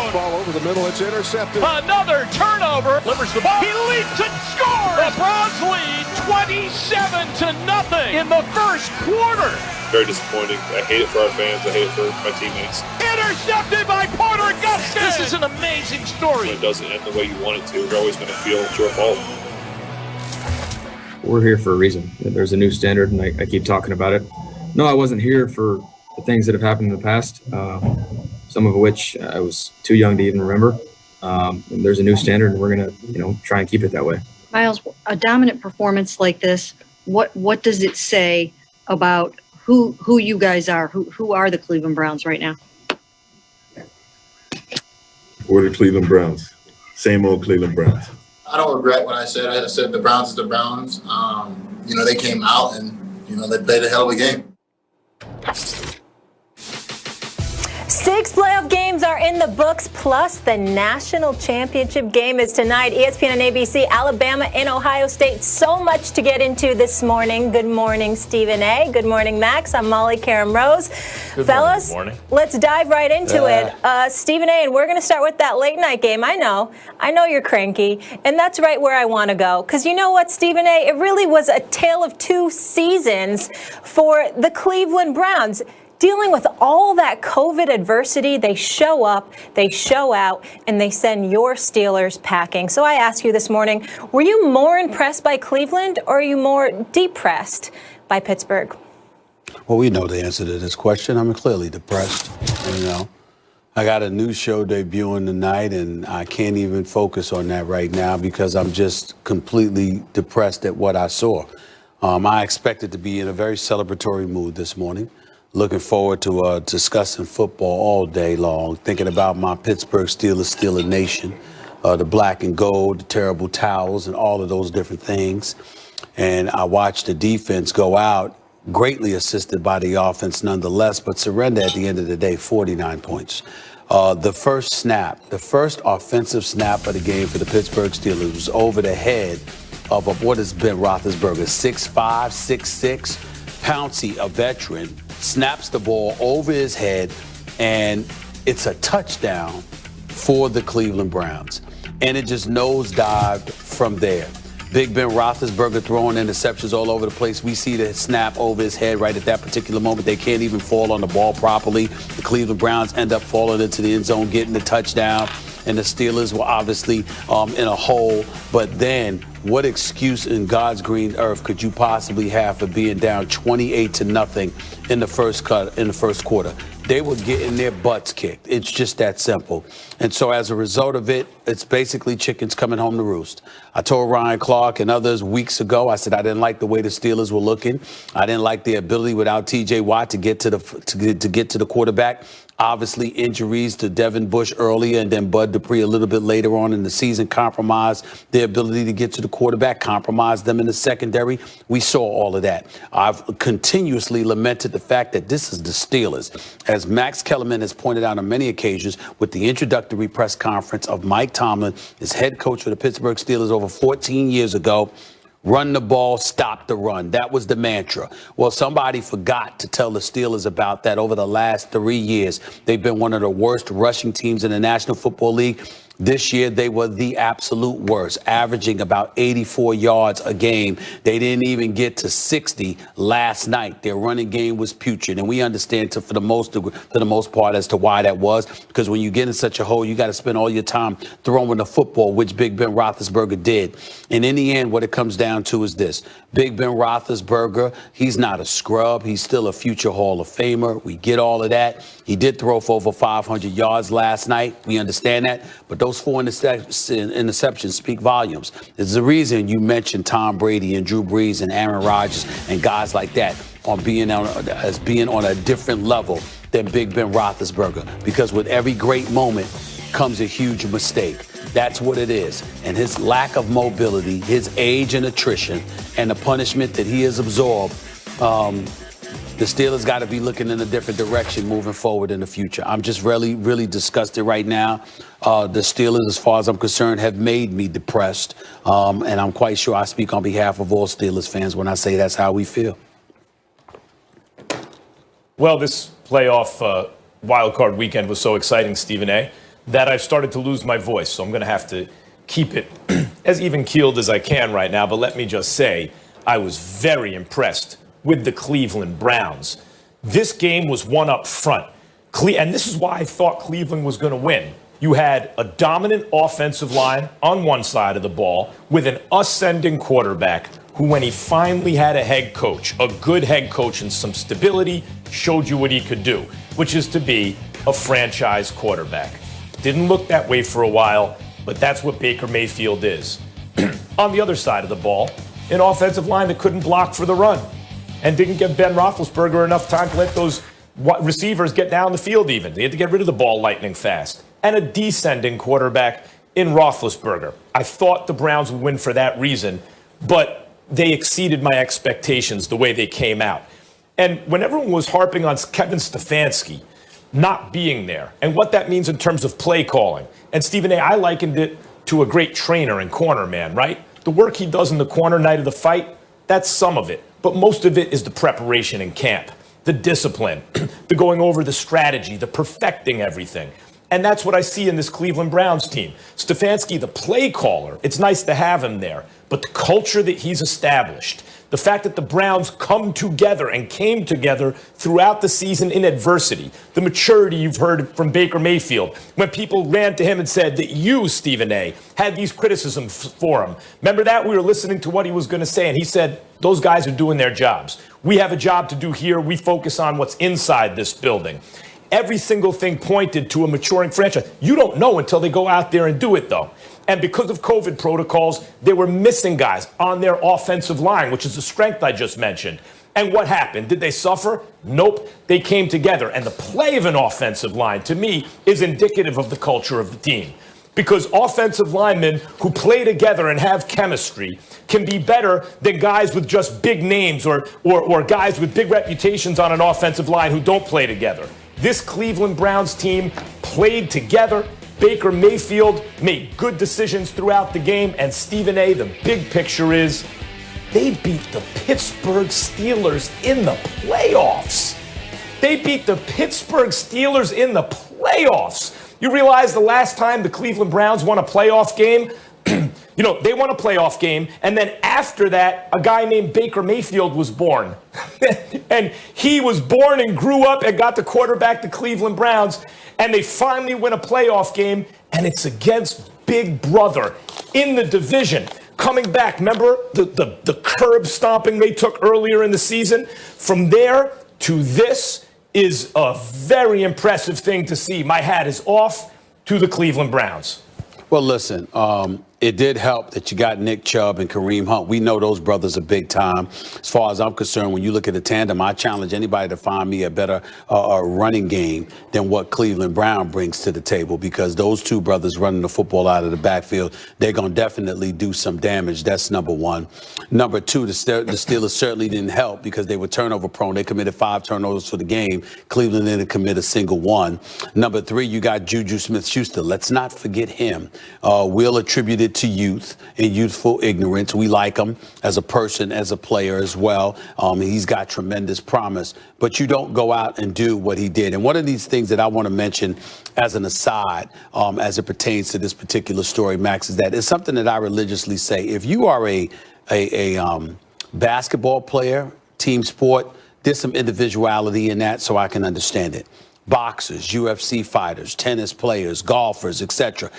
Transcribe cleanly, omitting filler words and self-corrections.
zone. Ball over the middle. It's intercepted. Another turnover. Delivers the ball. He leaps and scores. The Browns lead 27-0 in the first quarter. Very disappointing. I hate it for our fans. I hate it for my teammates. Intercepted by Porter Gustin. This is an amazing story. When it doesn't end the way you want it to, you're always going to feel it's your fault. We're here for a reason. There's a new standard, and I keep talking about it. No, I wasn't here for the things that have happened in the past, some of which I was too young to even remember. And there's a new standard, and we're going to, try and keep it that way. Miles, a dominant performance like this, what does it say about who you guys are? Who are the Cleveland Browns right now? We're the Cleveland Browns. Same old Cleveland Browns. I don't regret what I said. I said the Browns is the Browns. They came out and, they played a hell of a game. 6 playoff games are in the books, plus the national championship game is tonight. ESPN and ABC, Alabama and Ohio State. So much to get into this morning. Good morning, Stephen A. Good morning, Max. I'm Molly Karam Rose. Fellas, let's dive right into it. Stephen A., and we're going to start with that late night game. I know you're cranky, and that's right where I want to go. Because you know what, Stephen A., it really was a tale of 2 seasons for the Cleveland Browns. Dealing with all that COVID adversity, they show up, they show out, and they send your Steelers packing. So I ask you this morning, were you more impressed by Cleveland or are you more depressed by Pittsburgh? Well, we know the answer to this question. I'm clearly depressed. I got a new show debuting tonight, and I can't even focus on that right now because I'm just completely depressed at what I saw. I expected to be in a very celebratory mood this morning. Looking forward to discussing football all day long, thinking about my Pittsburgh Steelers, Steeler Nation, the black and gold, the terrible towels, and all of those different things. And I watched the defense go out, greatly assisted by the offense nonetheless, but surrender at the end of the day, 49 points. The first offensive snap of the game for the Pittsburgh Steelers was over the head of what has been Roethlisberger, 6'5", 6'6", Pouncey, a veteran, snaps the ball over his head, and it's a touchdown for the Cleveland Browns. And it just nosedived from there. Big Ben Roethlisberger throwing interceptions all over the place. We see the snap over his head right at that particular moment. They can't even fall on the ball properly. The Cleveland Browns end up falling into the end zone, getting the touchdown. And the Steelers were obviously in a hole. But then what excuse in God's green earth could you possibly have for being down 28-0 in the first quarter? They were getting their butts kicked. It's just that simple. And so as a result of it, it's basically chickens coming home to roost. I told Ryan Clark and others weeks ago, I said I didn't like the way the Steelers were looking. I didn't like the ability without T.J. Watt to get to the quarterback. Obviously, injuries to Devin Bush earlier and then Bud Dupree a little bit later on in the season compromised their ability to get to the quarterback, compromised them in the secondary. We saw all of that. I've continuously lamented the fact that this is the Steelers. As Max Kellerman has pointed out on many occasions with the introductory press conference of Mike Tomlin, as head coach for the Pittsburgh Steelers over 14 years ago, run the ball, stop the run. That was the mantra. Well, somebody forgot to tell the Steelers about that over the last 3 years. They've been one of the worst rushing teams in the National Football League. This year, they were the absolute worst, averaging about 84 yards a game. They didn't even get to 60 last night. Their running game was putrid, and we understand for the most part as to why that was, because when you get in such a hole, you got to spend all your time throwing the football, which Big Ben Roethlisberger did. And in the end, what it comes down to is this. Big Ben Roethlisberger, he's not a scrub. He's still a future Hall of Famer. We get all of that. He did throw for over 500 yards last night. We understand that. But those 4 interceptions speak volumes. There's a reason you mentioned Tom Brady and Drew Brees and Aaron Rodgers and guys like that as being on a different level than Big Ben Roethlisberger. Because with every great moment comes a huge mistake. That's what it is. And his lack of mobility, his age and attrition, and the punishment that he has absorbed, the Steelers got to be looking in a different direction moving forward in the future. I'm just really, really disgusted right now. The Steelers, as far as I'm concerned, have made me depressed. And I'm quite sure I speak on behalf of all Steelers fans when I say that's how we feel. Well, this playoff wild card weekend was so exciting, Stephen A. that I've started to lose my voice. So I'm going to have to keep it as even-keeled as I can right now. But let me just say, I was very impressed with the Cleveland Browns. This game was one up front. And this is why I thought Cleveland was going to win. You had a dominant offensive line on one side of the ball with an ascending quarterback who, when he finally had a head coach, a good head coach and some stability, showed you what he could do, which is to be a franchise quarterback. Didn't look that way for a while, but that's what Baker Mayfield is. On the other side of the ball, an offensive line that couldn't block for the run and didn't give Ben Roethlisberger enough time to let those receivers get down the field even. They had to get rid of the ball lightning fast. And a descending quarterback in Roethlisberger. I thought the Browns would win for that reason, but they exceeded my expectations the way they came out. And when everyone was harping on Kevin Stefanski not being there and what that means in terms of play calling, and Stephen A., I likened it to a great trainer and corner man, right? The work he does in the corner night of the fight, that's some of it. But most of it is the preparation in camp, the discipline, the going over the strategy, the perfecting everything. And that's what I see in this Cleveland Browns team. Stefanski, the play caller, it's nice to have him there. But the culture that he's established, the fact that the Browns come together and came together throughout the season in adversity, the maturity you've heard from Baker Mayfield, when people ran to him and said that you, Stephen A., had these criticisms for him. Remember that? We were listening to what he was going to say, and he said, those guys are doing their jobs. We have a job to do here. We focus on what's inside this building. Every single thing pointed to a maturing franchise. You don't know until they go out there and do it, though. And because of COVID protocols, they were missing guys on their offensive line, which is the strength I just mentioned. And what happened? Did they suffer? Nope. They came together. And the play of an offensive line, to me, is indicative of the culture of the team. Because offensive linemen who play together and have chemistry can be better than guys with just big names or guys with big reputations on an offensive line who don't play together. This Cleveland Browns team played together. Baker Mayfield made good decisions throughout the game. And Stephen A., the big picture is they beat the Pittsburgh Steelers in the playoffs. They beat the Pittsburgh Steelers in the playoffs. You realize the last time the Cleveland Browns won a playoff game, they won a playoff game, and then after that, a guy named Baker Mayfield was born. And he was born and grew up and got to quarterback the Cleveland Browns, and they finally win a playoff game, and it's against Big Brother in the division. Coming back, remember the curb stomping they took earlier in the season? From there to this is a very impressive thing to see. My hat is off to the Cleveland Browns. Well, listen, it did help that you got Nick Chubb and Kareem Hunt. We know those brothers are big time. As far as I'm concerned, when you look at the tandem, I challenge anybody to find me a better running game than what Cleveland Brown brings to the table, because those two brothers running the football out of the backfield, they're going to definitely do some damage. That's number one. Number two, the Steelers certainly didn't help because they were turnover prone. They committed 5 turnovers for the game. Cleveland didn't commit a single one. Number three, you got Juju Smith-Schuster. Let's not forget him. We'll attribute it to youth and youthful ignorance. We like him as a person, as a player as well. He's got tremendous promise, but you don't go out and do what he did. And one of these things that I want to mention as an aside, as it pertains to this particular story, Max, is that it's something that I religiously say. If you are a basketball player, team sport, there's some individuality in that, so I can understand it. Boxers, UFC fighters, tennis players, golfers, etc.